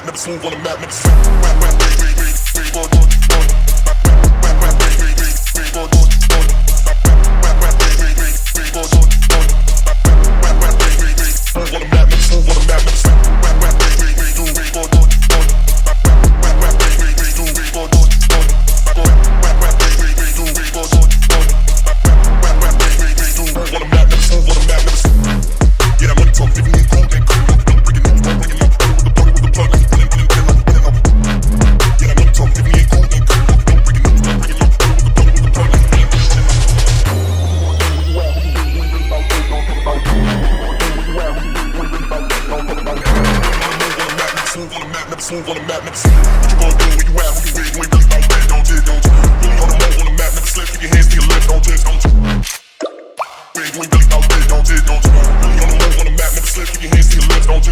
map, never smooth on the map, never smooth. Smooth on the map, never slip. What you gonna do when you out? Who you with? You ain't really about that, don't you? Really on the move on the map, never slip. Keep your hands to your left, don't you? You ain't really about that, don't you? Really on the move on the map, never slip. Keep your hands to your left, don't you?